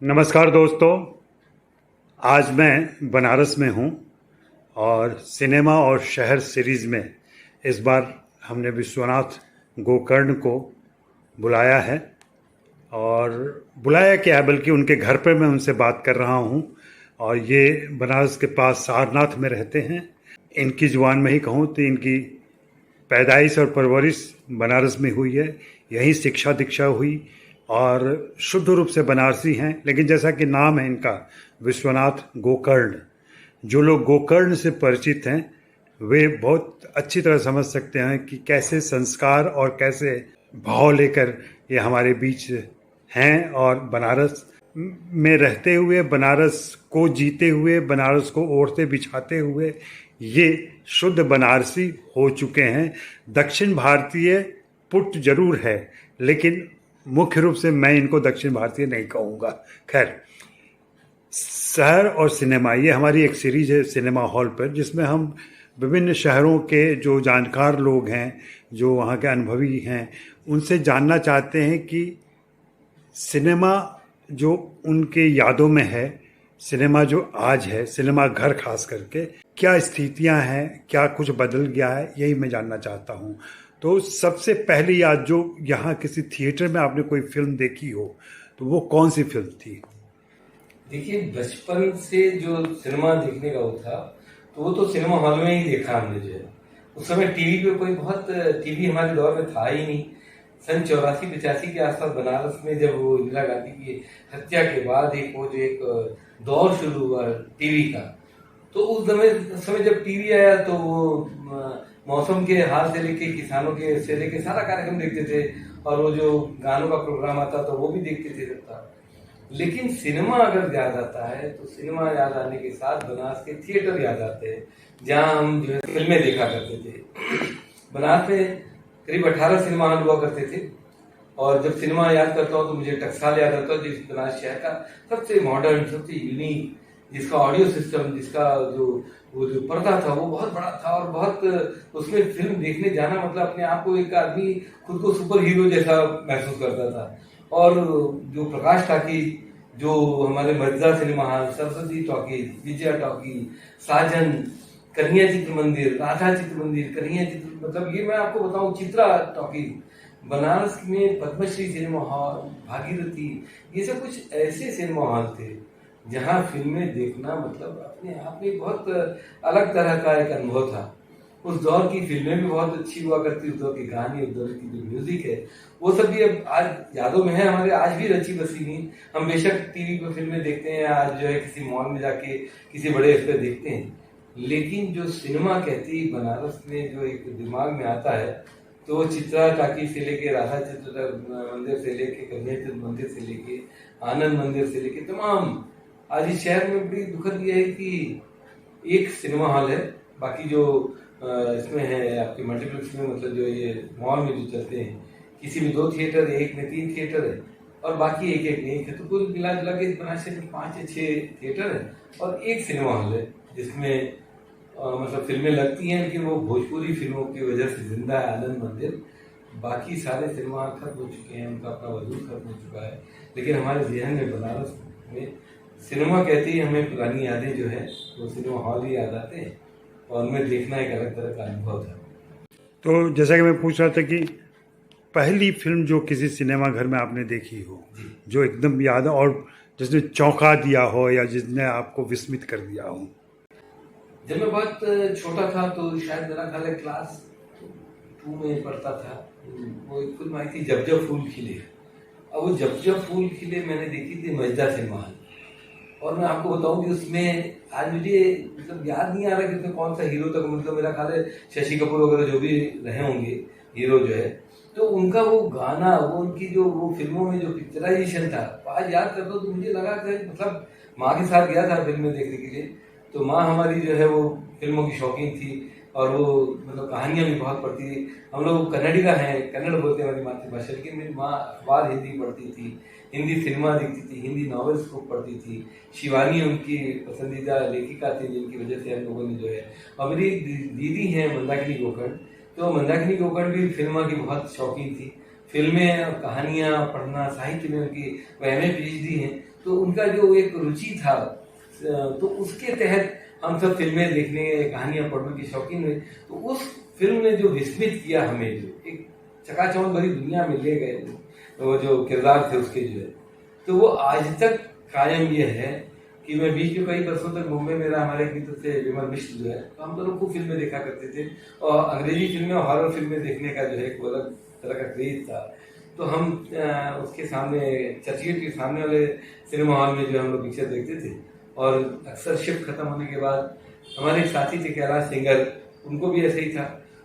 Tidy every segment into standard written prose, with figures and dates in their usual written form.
नमस्कार दोस्तों। आज मैं बनारस में हूँ और सिनेमा और शहर सीरीज़ में इस बार हमने विश्वनाथ गोकर्ण को बुलाया है। और बुलाया क्या है, बल्कि उनके घर पर मैं उनसे बात कर रहा हूँ। और ये बनारस के पास सारनाथ में रहते हैं। इनकी ज़ुबान में ही कहूँ तो इनकी पैदाइश और परवरिश बनारस में हुई है, यहीं शिक्षा दीक्षा हुई और शुद्ध रूप से बनारसी हैं। लेकिन जैसा कि नाम है इनका विश्वनाथ गोकर्ण, जो लोग गोकर्ण से परिचित हैं वे बहुत अच्छी तरह समझ सकते हैं कि कैसे संस्कार और कैसे भाव लेकर ये हमारे बीच हैं। और बनारस में रहते हुए, बनारस को जीते हुए, बनारस को ओढ़ते बिछाते हुए ये शुद्ध बनारसी हो चुके हैं। दक्षिण भारतीय पुट जरूर है, लेकिन मुख्य रूप से मैं इनको दक्षिण भारतीय नहीं कहूँगा। खैर, शहर और सिनेमा, ये हमारी एक सीरीज है सिनेमा हॉल पर, जिसमें हम विभिन्न शहरों के जो जानकार लोग हैं, जो वहाँ के अनुभवी हैं, उनसे जानना चाहते हैं कि सिनेमा जो उनके यादों में है, सिनेमा जो आज है, सिनेमा घर खास करके क्या स्थितियां हैं, क्या कुछ बदल गया है, यही मैं जानना चाहता हूं। तो सबसे पहली याद जो यहाँ किसी थिएटर में आपने कोई फिल्म देखी हो तो वो कौन सी फिल्म थी? देखिए, बचपन से जो सिनेमा देखने का वो था, तो वो तो सिनेमा हॉल में ही देखा हमने। जो है उस समय टीवी पे कोई बहुत टीवी हमारे दौर में था ही नहीं। सन 84-85 के आसपास बनारस में जब वो इंदिरा गांधी की हत्या के बाद एक दौर शुरू हुआ टीवी का, तो उस समय जब टीवी आया तो वो मौसम के हाल से लेके, किसानों के से लेके सारा कार्यक्रम देखते थे। और वो जो गानों का प्रोग्राम आता था वो भी देखते थे सबका। लेकिन सिनेमा अगर याद आता है तो सिनेमा याद आने के साथ बनारस के थिएटर याद आते हैं, जहां हम जो है फिल्में देखा करते थे। बनारस में करीब 18 सिनेमा हॉल हुआ करते थे। और जब सिनेमा याद करता हूँ तो मुझे टकसाल याद आता है, जिस बनारस शहर का सबसे मॉडर्न, सबसे यूनिक, जिसका ऑडियो सिस्टम, जिसका वो जो पर्दा था वो बहुत बड़ा था। और बहुत उसमें फिल्म देखने जाना मतलब अपने आप को एक आदमी खुद को सुपर हीरो जैसा महसूस करता था। और जो प्रकाश टाकीज, जो हमारे मर्जा cinema hall, Saraswati talkies, Vijaya talkies, Sajan, Kanhaiya Chitra Mandir, Radha चित्र मंदिर, कन्हैया चित्र, मतलब ये मैं आपको बताऊं, चित्रा टॉकीज, बनारस में पद्मश्री सिनेमा हॉल, भागीरथी, ये सब कुछ ऐसे सिनेमा हॉल थे जहां फिल्में देखना मतलब अपने आप में बहुत अलग तरह का एक अनुभव था। उस दौर की फिल्में भी बहुत अच्छी हुआ करती, उस दौर के गाने, उस दौर की जो म्यूजिक है वो सब भी अब आज यादों में है हमारे, आज भी रची बसी नहीं। हम बेशक टीवी पर फिल्में देखते हैं, आज जो है किसी मॉल में जाके किसी बड़े इस पर देखते हैं, लेकिन जो सिनेमा कहती बनारस में जो एक दिमाग में आता है, तो वो चित्रा टाकीज से लेके, राधा चित्र मंदिर से लेके, कन्हैया चित्र मंदिर से लेके, आनंद मंदिर से लेके तमाम, आज इस शहर में बड़ी दुखद यह है कि एक सिनेमा हॉल है, बाकी जो इसमें है आपके मल्टीप्लेक्स में, मतलब जो ये मॉल में जो चलते हैं, किसी में 2 थिएटर है, एक में 3 थिएटर है और बाकी एक एक नहीं है। तो कुल मिला जुला के बनारस में 5 या 6 थिएटर है और एक सिनेमा हॉल है, जिसमें मतलब फिल्में लगती हैं, लेकिन वो भोजपुरी फिल्मों की वजह से जिंदा है आनंद मंदिर। बाकी सारे सिनेमा खत्म हो चुके हैं, उनका अपना वजूद खत्म हो चुका है। लेकिन हमारे जहन में बनारस में सिनेमा कहती है, हमें पुरानी यादें जो है वो सिनेमा हॉल ही याद आते हैं और उनमें देखना एक अलग तरह का अनुभव था। तो जैसा कि मैं पूछ रहा था कि पहली फिल्म जो किसी सिनेमा घर में आपने देखी हो, जो एकदम याद है और जिसने चौंका दिया हो या जिसने आपको विस्मित कर दिया हो। जब मैं बहुत छोटा था तो शायद मेरा ख्याल है क्लास 2 में पढ़ता था, वो एक फिल्म आई थी जब जब फूल खिले। अब वो जब जब फूल खिले मैंने देखी थी मजदा सिनेमा हॉल। और मैं आपको बताऊं कि उसमें आज मुझे मतलब याद नहीं आ रहा कि उसमें कौन सा हीरो था, मतलब मेरा ख्याल है शशि कपूर वगैरह जो भी रहे होंगे हीरो जो है, तो उनका वो गाना, वो उनकी जो वो फिल्मों में जो पिक्चराइजेशन था, आज याद करता हूँ तो मुझे लगा कि मतलब माँ के साथ गया था फिल्में देखने के लिए। तो माँ हमारी जो है वो फिल्मों की शौकीन थी और वो मतलब कहानियां भी बहुत पढ़ती थी। हम लोग कन्नड़ी का है, कन्नड़ बोलते हैं हमारी मातृभाषा, लेकिन मेरी माँ अखबार हिंदी पढ़ती थी, हिंदी सिनेमा देखती थी, हिंदी नॉवेल्स खूब पढ़ती थी। शिवानी उनकी पसंदीदा लेखिका थी, जिनकी वजह से हम लोगों ने जो है, और मेरी दीदी हैं मंदाकिनी गोकर्ण, तो मंदाकिनी गोकर्ण भी फिल्म की बहुत शौकीन थी। फिल्में, कहानियां पढ़ना, साहित्य में उनकी वो MA PhD हैं। तो उनका जो एक रुचि था, तो उसके तहत हम सब फिल्में देखने, कहानियां पढ़ने के शौकीन हुए। तो उस फिल्म ने जो विस्मित किया हमें, जो एक चकाचौंध भरी दुनिया में ले गए वो जो किरदार थे उसके जो है, तो वो आज तक कायम ये है कि मैं बीच में कई वर्षों तक मुंबई में रहा, हमारे एक मित्र थे विमल मिश्र जो है, तो हम दोनों खूब फिल्में देखा करते थे और अंग्रेजी फिल्में और हॉरर फिल्में देखने का जो है एक अलग तरह का क्रेज था। तो हम उसके सामने, चर्चगेट के सामने वाले सिनेमा हॉल में जो हम लोग पिक्चर देखते थे। और अक्सर शिफ्ट खत्म होने के बाद हमारे एक साथी थे कैलाश सिंगर, उनको भी ऐसे ही था,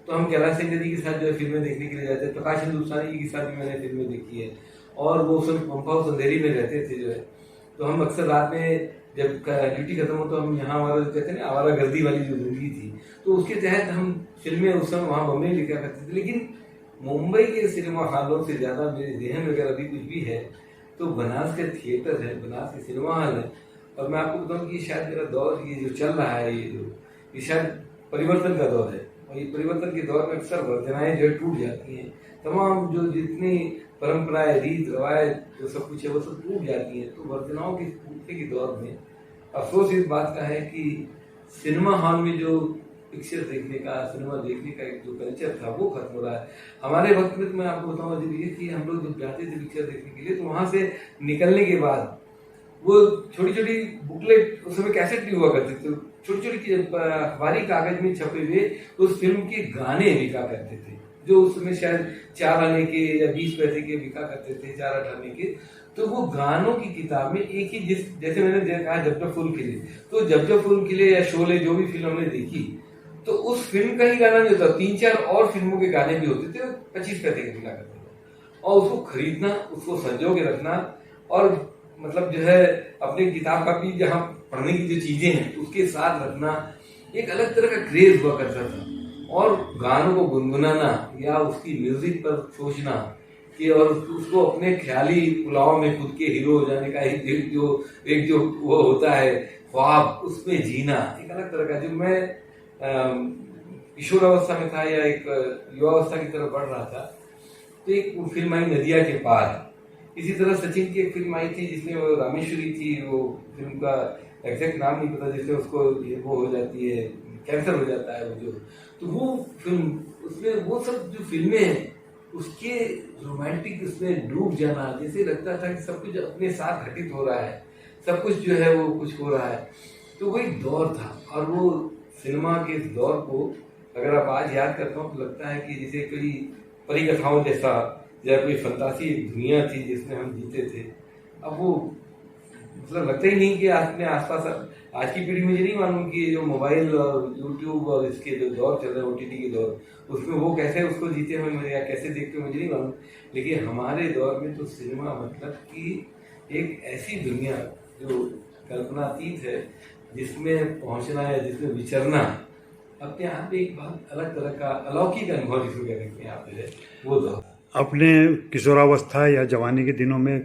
तो हम कैलाश सिंगर जी के साथ जो है फिल्में देखने के लिए जाते। प्रकाश हिंदुस्तानी जी के साथ भी मैंने फिल्में देखी है, और वो सब पंप हाउस अंधेरी में रहते थे जो है। तो हम अक्सर रात में जब ड्यूटी खत्म हो तो हम यहाँ, हमारा कहते हैं ना आवारागर्दी वाली जो जिंदगी थी, तो उसके तहत हम फिल्में उस समय वहाँ बम्बई में लिखा करते थे। लेकिन मुंबई के सिनेमा हॉलों से ज़्यादा मेरे जहन में अगर अभी कुछ भी है तो बनास का थिएटर है, बनास के सिनेमा हॉल है। और मैं आपको बताऊं कि शायद मेरा दौर ये जो चल रहा है, ये शायद परिवर्तन का दौर है, और ये परिवर्तन के दौर में अक्सर वर्जनाएं जो टूट जाती हैं। तमाम जो जितनी परंपराएं, रीत रवायत जो सब कुछ है वो सब टूट जाती है। तो वर्जनाओं के टूटने के दौर में अफसोस इस बात का है कि सिनेमा हॉल में जो पिक्चर देखने का, सिनेमा देखने का एक जो कल्चर था वो खत्म हो रहा है। हमारे वक्त में तो मैं आपको बताऊंगा जी कि हम लोग जब जाते थे पिक्चर देखने के लिए, तो वहां से निकलने के बाद वो छोटी छोटी बुकलेट, उस समय कैसेट भी हुआ करते थे, छोटी छोटी अखबारी कागज में छपे हुए उस फिल्म के गाने बिका करते थे, जो उस समय शायद 4 आने के या 20 पैसे के बिका करते थे, 4 आने के। तो वो गानों की किताब में एक ही, जैसे मैंने देखा जब जब फूल खिले, तो जब जब फूल खिले या शोले जो भी फिल्म हमने देखी, तो उस फिल्म का ही गाना नहीं होता, 3-4 और फिल्मों के गाने भी होते थे, 25 पैसे के बिका करते थे। और उसको खरीदना, उसको संजो के रखना, और मतलब जो है अपनी किताब कापी जहाँ पढ़ने की जो चीजें हैं उसके साथ रखना, एक अलग तरह का क्रेज हुआ करता था। और गानों को गुनगुनाना या उसकी म्यूजिक पर सोचना कि, और उसको अपने ख्याली पुलाव में खुद के हीरो हो जाने का एक जो वो होता है ख्वाब, उसमें जीना एक अलग तरह का। जब मैं किशोरावस्था में था या एक युवावस्था की तरफ बढ़ रहा था, तो एक फिल्म आई नदिया के पार। इसी तरह सचिन की एक फिल्म आई थी जिसमें वो रामेश्वरी थी, वो फिल्म का एग्जैक्ट नाम नहीं पता, जिसमें उसको वो हो जाती है, कैंसर हो जाता है वो जो। तो वो फिल्म, उसमें वो सब जो फिल्में हैं उसके रोमांटिक उसमें डूब जाना, जैसे लगता था कि सब कुछ अपने साथ घटित हो रहा है, सब कुछ जो है वो कुछ हो रहा है। तो वो एक दौर था, और वो सिनेमा के इस दौर को अगर आप आज याद करते हो तो लगता है कि जैसे कोई परिकथाओं जैसा या कोई फंतासी दुनिया थी जिसमें हम जीते थे। अब वो मतलब लगता ही नहीं कि अपने आसपास, आज की पीढ़ी मुझे नहीं मालूम कि जो मोबाइल और यूट्यूब और इसके जो दौर चल रहे हैं, OTT के दौर, उसमें वो कैसे उसको जीते हुए या कैसे देखते हुए मुझे नहीं मालूम। लेकिन हमारे दौर में तो सिनेमा मतलब कि एक ऐसी दुनिया जो कल्पनातीत है, जिसमें पहुंचना या जिसमें विचरना अपने आप में एक बहुत अलग तरह का अलौकिक अनुभव जिसको कहते हैं आप है वो दौर। अपने किशोरावस्था या जवानी के दिनों में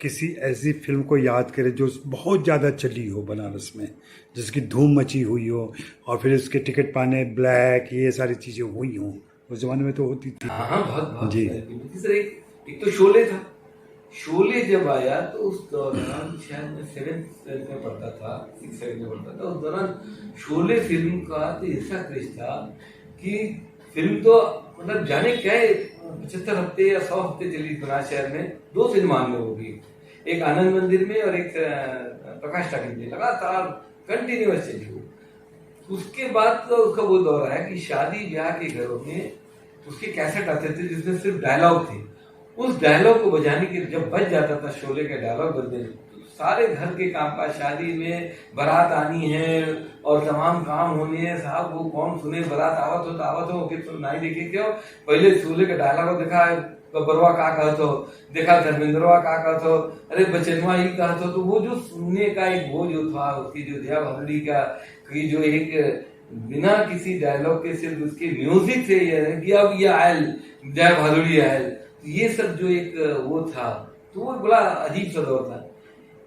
किसी ऐसी फिल्म को याद करें जो बहुत ज़्यादा चली हो बनारस में, जिसकी धूम मची हुई हो, और फिर उसके टिकट पाने ब्लैक ये सारी चीज़ें हुई हों, उस जमाने में तो होती थी। हाँ बहुत जी सर। एक तो शोले था, शोले जब आया तो उस दौरान शायद मैं 7th में पढ़ता था, 6th में पढ़ता था। उस दौरान शोले फिल्म का तो ऐसा क्रेज था कि फिल्म तो मतलब जाने क्या 75 हफ्ते या 100 हफ्ते चली बनारस शहर में, 2 सिनेमा में होगी, एक आनंद मंदिर में और एक प्रकाश टाकीज में, लगातार कंटिन्यूअस चली वो। उसके बाद तो उसका वो दौर आया कि शादी ब्याह के घरों में उसके कैसेट आते थे जिसमें सिर्फ डायलॉग थे। उस डायलॉग को बजाने के, जब बज जाता था शोले का डायलॉग बजने, तो सारे घर के काम काज, शादी में बारात आनी है और तमाम काम होने हैं, साहब वो कौन सुने, बारात आवत हो कि तो नहीं देखे क्यों, पहले शोले का डायलॉग देखा, बरवा का कहत हो, देखा धर्मेंद्रवा का कहत हो, अरे बचनवा ही कहत हो। तो वो जो सुनने का एक वो जो था, उसकी जो जया भादुड़ी का की जो एक बिना किसी डायलॉग के सिर्फ उसके म्यूजिक से ये अब ये आयल जया भादुड़ी आयल, ये सब जो एक वो था, तो वो बड़ा अजीब सा दौर था।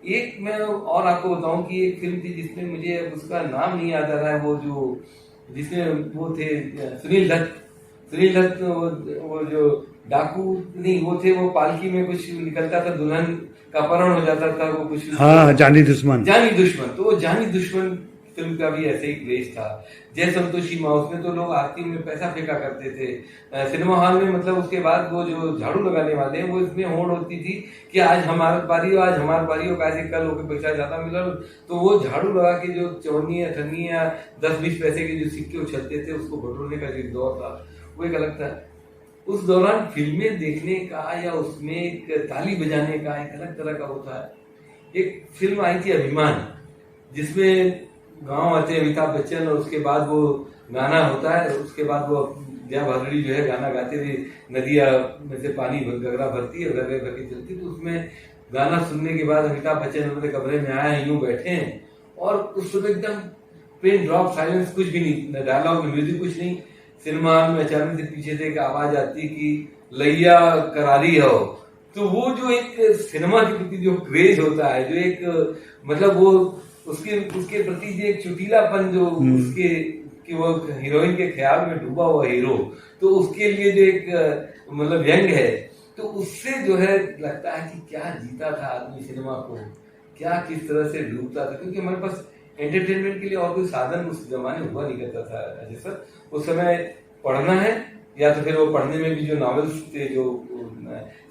एक मैं और आपको बताऊं कि एक फिल्म थी जिसमें मुझे उसका नाम नहीं याद आ रहा है, वो जो जिसमें वो थे सुनील दत्त वो जो डाकू नहीं वो थे, वो पालकी में कुछ निकलता था, दुल्हन का अपहरण हो जाता था, वो कुछ हाँ, जानी दुश्मन। जानी दुश्मन, तो वो जानी दुश्मन फिल्म का भी ऐसे ही क्रेज था। जय संतोषी माँ, उसमें तो लोग आरती में पैसा फेंका करते थे सिनेमा हॉल में। मतलब उसके बाद वो जो झाड़ू लगाने वाले हैं वो इसमें होड़ होती थी कि आज हमारा बारी हो, आज हमारा बारी हो, कैसे कल होकर पैसा ज्यादा मिला, तो वो झाड़ू लगा के जो 54 अठन्नी या 10-20 पैसे के जो सिक्के उछलते थे उसको बटोरने का जो दौर था वो एक अलग था। उस दौरान फिल्में देखने का या उसमें एक ताली बजाने का एक अलग तरह का होता है। एक फिल्म आई थी अभिमान, जिसमें गांव आते हैं अमिताभ बच्चन और उसके बाद वो गाना होता है, उसके बाद वो जया भादुड़ी जो है गाना गाते हुए नदिया में से पानी गगरा भरती है, गगरे भर के चलती, तो उसमें गाना सुनने के बाद अमिताभ बच्चन अपने कमरे में आए यूं बैठे हैं और उस समय एकदम पेन ड्रॉप साइलेंस, कुछ भी नहीं, न डायलॉग म्यूजिक कुछ नहीं। सिनेमा में अचानक से पीछे से एक आवाज आती कि लैया करारी हो। तो वो जो एक सिनेमा के प्रति जो क्रेज होता है, जो एक मतलब वो उसके उसके प्रति जो एक चुटीलापन जो उसके कि वो हीरोइन के ख्याल में डूबा हुआ हीरो, तो उसके लिए जो एक मतलब व्यंग है, तो उससे जो है लगता है कि क्या जीता था आदमी सिनेमा को, क्या किस तरह से डूबता था, क्योंकि हमारे पास एंटरटेनमेंट के लिए और कोई साधन उस जमाने हुआ नहीं करता था अजय सर। उस समय पढ़ना है या तो फिर वो पढ़ने में भी जो नॉवेल्स थे, जो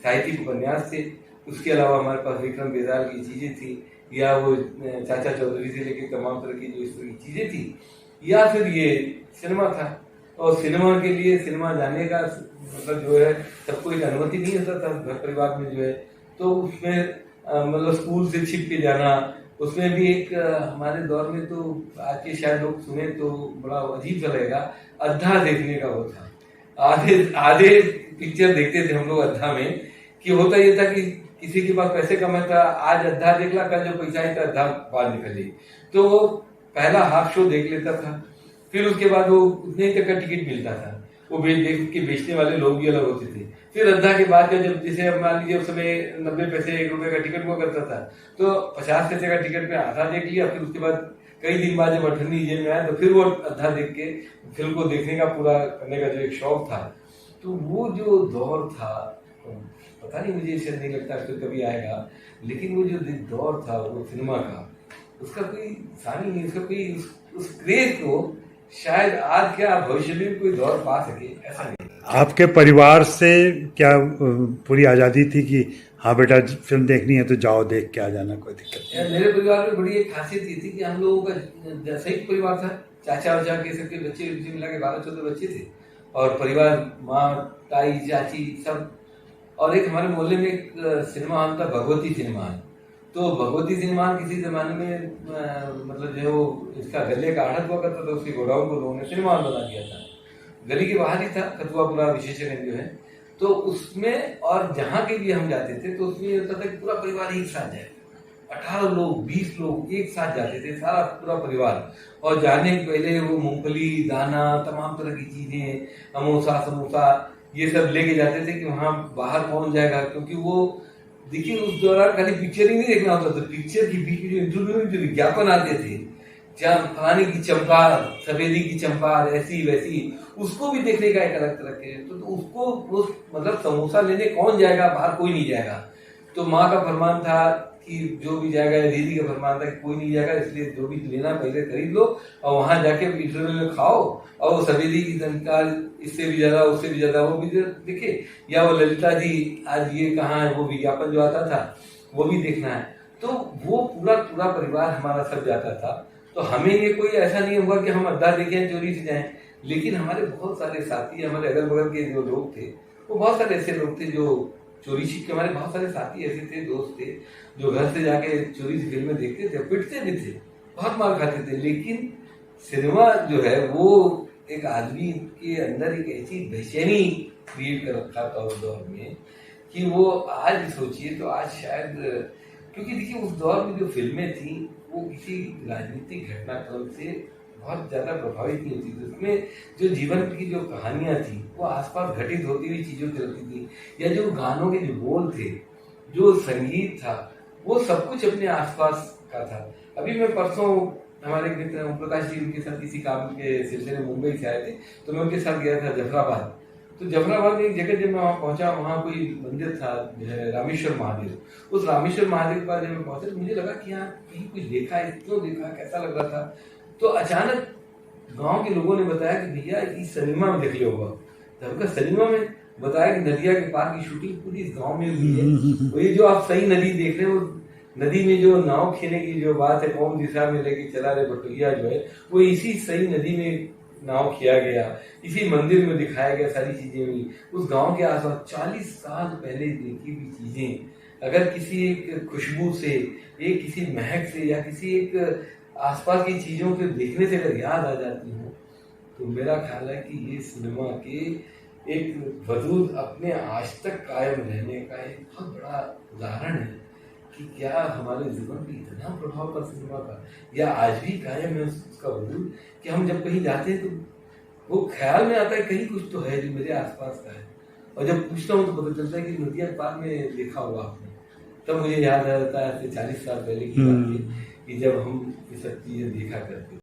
साहित्यिक उपन्यास थे, उसके अलावा हमारे पास विक्रम बेताल की चीजें थी, या वो चाचा चौधरी से लेकर तमाम तरह की जो इस तरह की चीजें थी, या फिर ये सिनेमा था। और सिनेमा के लिए सिनेमा जाने का मतलब जो है सबको एक अनुमति नहीं होता था घर परिवार में जो है, तो उसमें मतलब स्कूल से छिप के जाना, उसमें भी एक हमारे दौर में तो आज के शायद लोग सुने तो बड़ा अजीब सा लगेगा, अद्धा देखने का वो था। आधे आधे पिक्चर देखते थे हम लोग अद्धा में, कि होता ये था कि किसी के पास पैसे कम था, आज अद्धा देख ला, कल जो पैसा है तो अद्धा बाद निकल जाए, तो वो पहला हाफ शो देख लेता था, फिर उसके बाद वो उतने तक का टिकट मिलता था, वो देख के बेचने वाले लोग भी अलग होते थे। फिर अद्धा के बाद जब जैसे मान लीजिए उस समय 90 पैसे 1 रुपए का टिकट हुआ करता था, तो 50 पैसे का टिकट पे आधा देख लिया, फिर उसके बाद कई दिन बाद जब 18 जेल में आया तो फिर वो अद्धा देख के फिल्म को देखने का पूरा करने का जो एक शौक था, तो वो जो दौर था पता नहीं, मुझे शायद नहीं लगता फिर कभी आएगा, लेकिन वो जो दौर था वो सिनेमा का, उसका कोई सानी नहीं, उसका कोई उस क्रेज को शायद आज क्या भविष्य में कोई दौर पा सके, ऐसा नहीं। आपके परिवार से क्या पूरी आजादी थी कि हाँ बेटा फिल्म देखनी है तो जाओ देख के आ जाना, कोई दिक्कत नहीं? मेरे परिवार में बड़ी एक खासियत ये थी कि हम लोगों का संयुक्त परिवार था, चाचा वाचा के सबके बच्चे मिला के 12-14 बच्चे थे, और परिवार माँ ताई चाची सब, और एक हमारे मोहल्ले में एक सिनेमा हॉल था, भगवती सिनेमा हॉल। तो भगवती सिनेमा किसी जमाने में मतलब जो इसका गले का आढ़त हुआ करता था, उसके गोडाउन को लोगों ने सिनेमा हॉल बना दिया था, गली के बाहर ही था, कथुआपुरा विशेषण जो है, तो उसमें और जहाँ के भी हम जाते थे तो उसमें होता था कि पूरा परिवार एक साथ जाए, 18 लोग 20 लोग एक साथ जाते थे, सारा पूरा परिवार, और जाने के पहले वो मूंगफली दाना तमाम तरह की चीजें, समोसा समोसा ये सब लेके जाते थे कि वहां बाहर कौन जाएगा, क्योंकि वो देखिए उस दौरान खाली पिक्चर ही नहीं देखना होता था, पिक्चर के बीच में जो इंटरव्यू में जो विज्ञापन आते थे, फलाने की चंपा, सफेदी की चंपा, ऐसी वैसी, उसको भी देखने का एक अलग तरह के, तो उसको उस मतलब समोसा लेने कौन जाएगा, बाहर कोई नहीं जाएगा, तो माँ का फरमान था कि जो भी जाएगा, दीदी का फरमान था कि कोई नहीं जाएगा, इसलिए जो भी लेना पहले खरीद लो और वहां जाके इंटरवल में खाओ, और वो सफेदी की संस्कार इससे भी ज्यादा उससे भी ज्यादा वो भी दिखे, या वो ललिता जी आज ये कहाँ है, वो विज्ञापन जो आता था वो भी देखना है, तो वो पूरा पूरा परिवार हमारा सब जाता था। तो हमें ये कोई ऐसा नहीं हुआ कि हम अद्धा देखें चोरी से जाएं, लेकिन हमारे बहुत सारे साथी, हमारे अगल बगल के जो लोग थे, वो बहुत सारे ऐसे लोग थे जो चोरी सीख के, हमारे बहुत सारे साथी ऐसे थे, दोस्त थे, जो घर से जाके चोरी से फिल्में देखते थे, पिटते भी थे, बहुत मार खाते थे, लेकिन सिनेमा जो है वो एक आदमी के अंदर एक ऐसी बेचैनी क्रिएट कर रखा था उस दौर में कि वो आज सोचिए तो आज शायद, क्योंकि देखिए उस दौर में जो फिल्में थी वो किसी राजनीतिक घटनाक्रम से बहुत ज्यादा प्रभावित नहीं होती थी, उसमें जो जीवन की जो कहानियां थी वो आसपास घटित होती हुई चीजों की होती थी, या जो गानों के जो बोल थे, जो संगीत था, वो सब कुछ अपने आसपास का था। अभी मैं परसों हमारे मित्र ओम प्रकाश जी उनके साथ किसी काम के सिलसिले में मुंबई से आए थे, तो मैं उनके साथ गया था जफराबाद, तो जफराबाद में एक जगह जब मैं वहां पहुंचा, वहां कोई मंदिर था जो है रामेश्वर महादेव। उस रामेश्वर महादेव के पास जब मैं पहुंचा तो मुझे लगा कि यहाँ कहीं कुछ देखा है, क्यों देखा, कैसा लग रहा था। तो अचानक गांव के लोगों ने बताया कि भैया इस सिनेमा में देख लियो होगा। तो हमका सिनेमा में बताया कि नदिया के पार की शूटिंग पूरी इस गांव में हुई है। तो ये जो आप सही नदी देख रहे हो, नदी में जो नाव खेने की जो बात है, कौन दिशा में लेके चला रहे बटोहिया जो है, वो इसी सही नदी में नाव किया गया, इसी मंदिर में दिखाया गया, सारी चीजें हुई। उस गांव के आसपास 40 साल पहले देखी हुई चीजें अगर किसी एक खुशबू से, एक किसी महक से, या किसी एक आसपास की चीजों के देखने से अगर याद आ जाती हो, तो मेरा ख्याल है कि ये सिनेमा के एक वजूद अपने आज तक कायम रहने का एक बहुत बड़ा उदाहरण है कि क्या हमारे जीवन पे इतना प्रभाव पड़ा सिनेमा का, या आज भी कायम है उसका वजूद कि हम जब कहीं जाते हैं तो वो ख्याल में आता है कहीं कुछ तो है जो मेरे आसपास का है। और जब पूछता हूँ तो पता चलता है कि नदिया के पार में देखा होगा आपने। तब मुझे याद आ जाता है 40 साल पहले की बात है कि जब हम ये सब चीजें देखा करते थे।